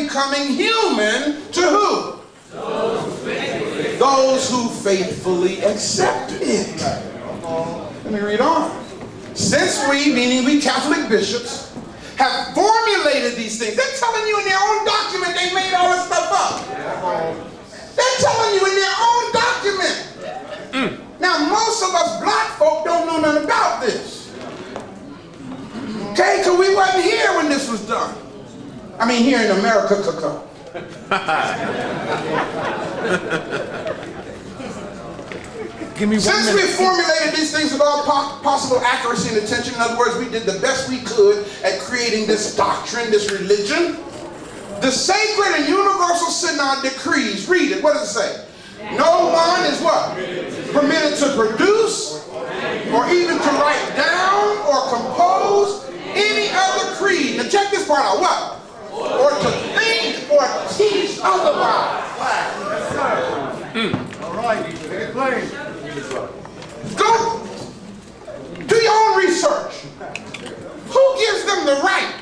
becoming human to who? Those who faithfully accept it. Let me read on. Since we, meaning we Catholic bishops, have formulated these things. They're telling you in their own document they made all this stuff up. They're telling you in their own document. Now, most of us black folk don't know nothing about this. Okay, because we wasn't here when this was done. I mean, here in America. Since we formulated these things with all possible accuracy and attention, in other words, we did the best we could at creating this doctrine, this religion, the sacred and universal synod decrees, read it, what does it say? No one is what? Permitted to produce, or even to write down, or compose any other creed. Now check this part out, what? Or to think or teach otherwise. All right, explain. Go do your own research. Who gives them the right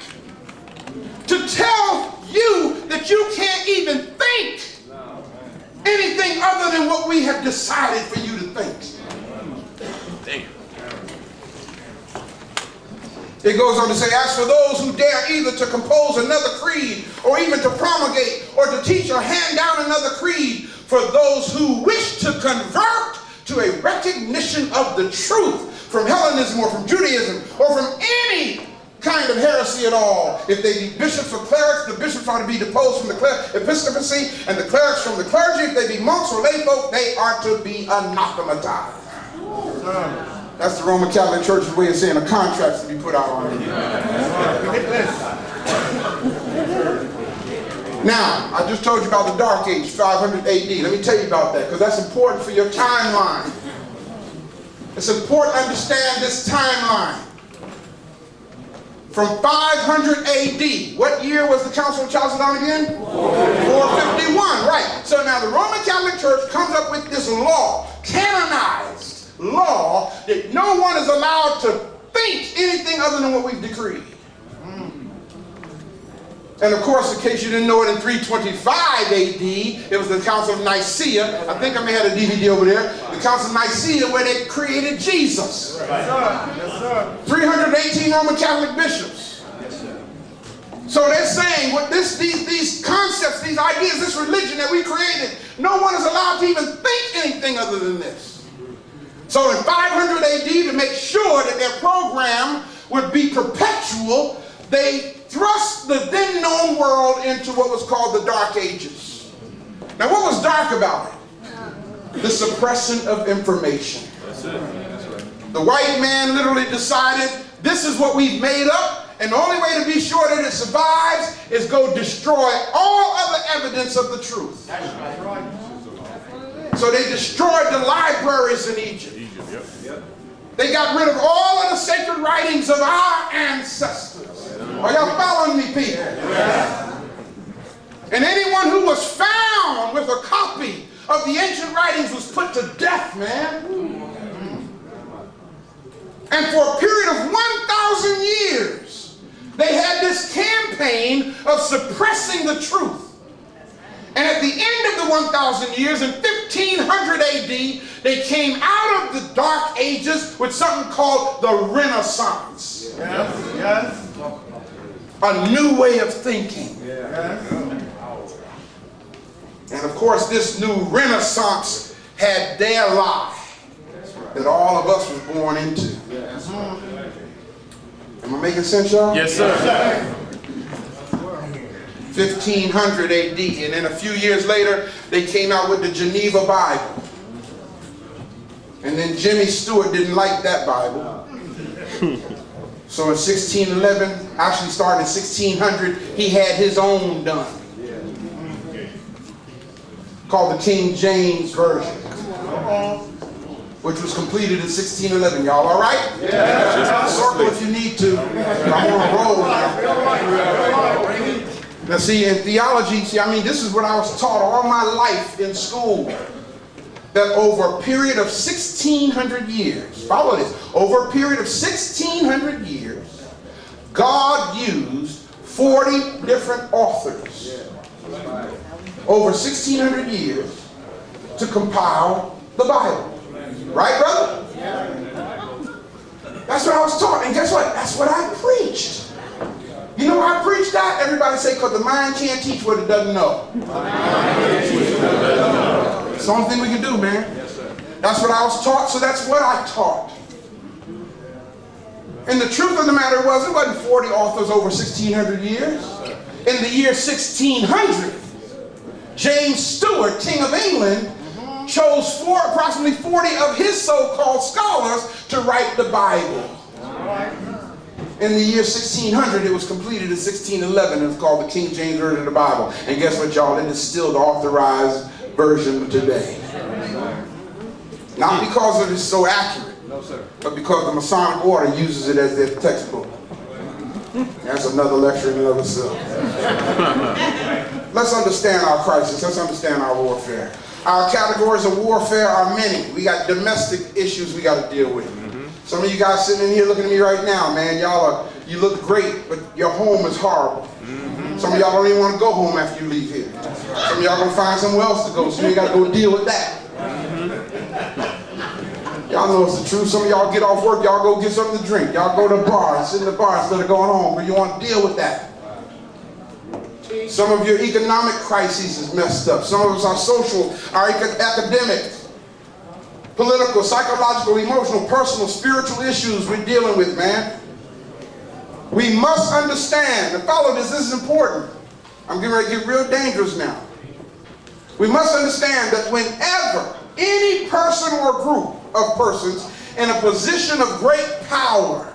to tell you that you can't even think anything other than what we have decided for you to think? Damn. It goes on to say, as for those who dare either to compose another creed or even to promulgate or to teach or hand down another creed, for those who wish to convert to a recognition of the truth from Hellenism or from Judaism or from any kind of heresy at all. If they be bishops or clerics, the bishops are to be deposed from the episcopacy, and the clerics from the clergy. If they be monks or lay folk, they are to be anathematized. That's the Roman Catholic Church's way of saying a contract to be put out on you. Now, I just told you about the Dark Age, 500 AD. Let me tell you about that, because that's important for your timeline. It's important to understand this timeline. From 500 AD, what year was the Council of Chalcedon again? 451, right. So now the Roman Catholic Church comes up with this law, canonized law, that no one is allowed to think anything other than what we've decreed. And of course, in case you didn't know it, in 325 AD, it was the Council of Nicaea. I think I may have a DVD over there. The Council of Nicaea, where they created Jesus. Yes, sir. Yes, sir. 318 Roman Catholic bishops. Yes, sir. So they're saying, what these concepts, these ideas, this religion that we created, no one is allowed to even think anything other than this. So in 500 AD, to make sure that their program would be perpetual, they thrust the then known world into what was called the Dark Ages. Now, what was dark about it? The suppression of information. That's it. That's right. The white man literally decided, this is what we've made up, and the only way to be sure that it survives is go destroy all other evidence of the truth. That's right. So they destroyed the libraries in Egypt. They got rid of all of the sacred writings of our ancestors. Are y'all following me, people? And anyone who was found with a copy of the ancient writings was put to death, man. And for a period of 1,000 years, they had this campaign of suppressing the truth. And at the end of the 1,000 years, in 1500 AD, they came out of the Dark Ages with something called the Renaissance. Yes, yes. A new way of thinking. Yes. And of course, this new Renaissance had their lie that all of us was born into. Yes. Am I making sense, y'all? Yes, sir. 1500 AD, and then a few years later, they came out with the Geneva Bible. And then Jimmy Stewart didn't like that Bible. So in 1611, actually started in 1600, he had his own done, called the King James Version, which was completed in 1611. Y'all all right? Yeah. Circle if you need to. I'm on a roll now. Now see, in theology, this is what I was taught all my life in school. That over a period of 1,600 years, follow this, over a period of 1,600 years, God used 40 different authors over 1,600 years to compile the Bible. Right, brother? That's what I was taught. And guess what? That's what I preached. You know why I preached that? Everybody say, because the mind can't teach what it doesn't know. It's the only thing we can do, man. That's what I was taught, so that's what I taught. And the truth of the matter was, it wasn't 40 authors over 1,600 years. In the year 1600, James Stewart, King of England, chose approximately 40 of his so-called scholars to write the Bible. In the year 1600, it was completed in 1611. It was called the King James Version of the Bible. And guess what, y'all? It is still the authorized version today. Not because it is so accurate, but because the Masonic Order uses it as their textbook. That's another lecture in and of itself. Let's understand our crisis. Let's understand our warfare. Our categories of warfare are many. We got domestic issues we got to deal with. Some of you guys sitting in here looking at me right now, man, you look great, but your home is horrible. Some of y'all don't even want to go home after you leave here. Some of y'all going to find somewhere else to go, so you got to go deal with that. Y'all know it's the truth. Some of y'all get off work, y'all go get something to drink. Y'all go to the bar and sit in the bar instead of going home, but you want to deal with that. Some of your economic crises is messed up. Some of us are social, our academic, political, psychological, emotional, personal, spiritual issues we're dealing with, man. We must understand, and follow this, this is important. I'm getting ready to get real dangerous now. We must understand that whenever any person or group of persons in a position of great power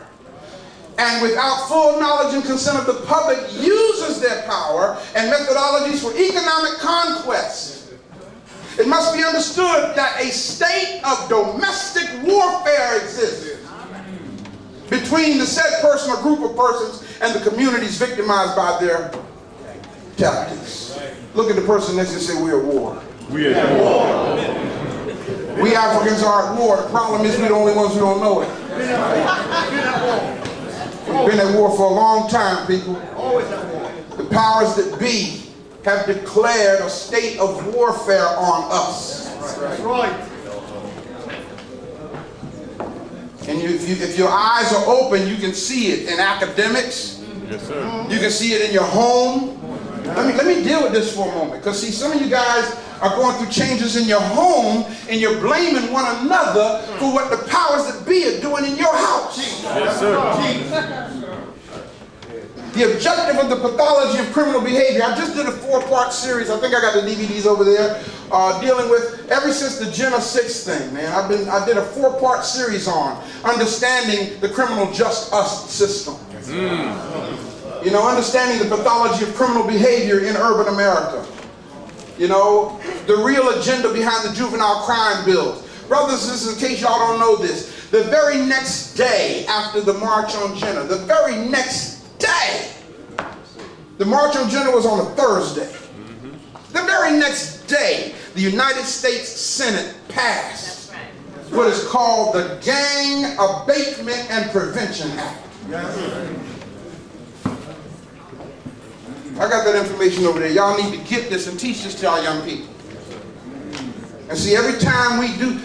and without full knowledge and consent of the public uses their power and methodologies for economic conquest, it must be understood that a state of domestic warfare exists between the said person or group of persons and the communities victimized by their tactics. Look at the person next to you and say, we're at war. We are at war. We Africans are at war. The problem is we're the only ones who don't know it. We've been at war for a long time, people. The powers that be have declared a state of warfare on us. That's right. And if your eyes are open, you can see it in academics. Yes, sir. You can see it in your home. Let me deal with this for a moment. Because see, some of you guys are going through changes in your home and you're blaming one another for what the powers that be are doing in your house. Yes, sir. The objective of the pathology of criminal behavior. I just did a 4-part series. I think I got the DVDs over there. Dealing with, ever since the Jenna 6 thing, man. I did a 4-part series on understanding the criminal just us system. You know, understanding the pathology of criminal behavior in urban America. You know, the real agenda behind the juvenile crime bills. Brothers and sisters, in case y'all don't know this, the very next day after the March on Jenna, the very next day, the March on Jenna was on a Thursday. The very next day, the United States Senate passed what is called the Gang Abatement and Prevention Act. I got that information over there. Y'all need to get this and teach this to our young people. And see, every time we do,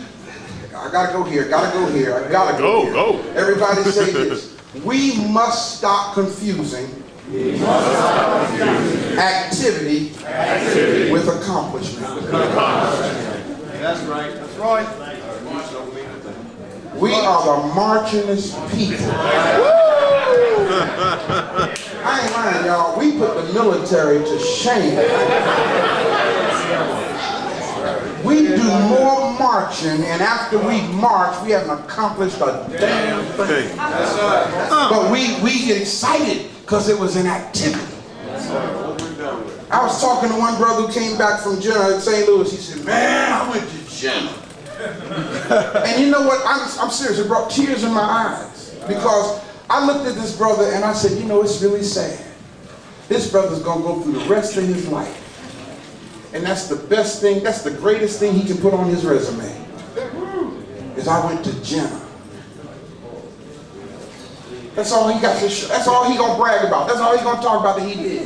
I gotta go here, gotta go here, I gotta go here. Go. Everybody say this. We must stop confusing activity with accomplishment. That's right. That's right. We are the marchingest people. I ain't lying, y'all. We put the military to shame. We do more marching, and after we march, we haven't accomplished a damn thing. But we get excited because it was an activity. I was talking to one brother who came back from Jenna in St. Louis. He said, man, I went to Jenna. And you know what? I'm serious. It brought tears in my eyes. Because I looked at this brother and I said, you know, it's really sad. This brother's going to go through the rest of his life. And that's the best thing, that's the greatest thing he can put on his resume. Is I went to Jenna. That's all he got to show. That's all he gonna brag about. That's all he gonna talk about that he did.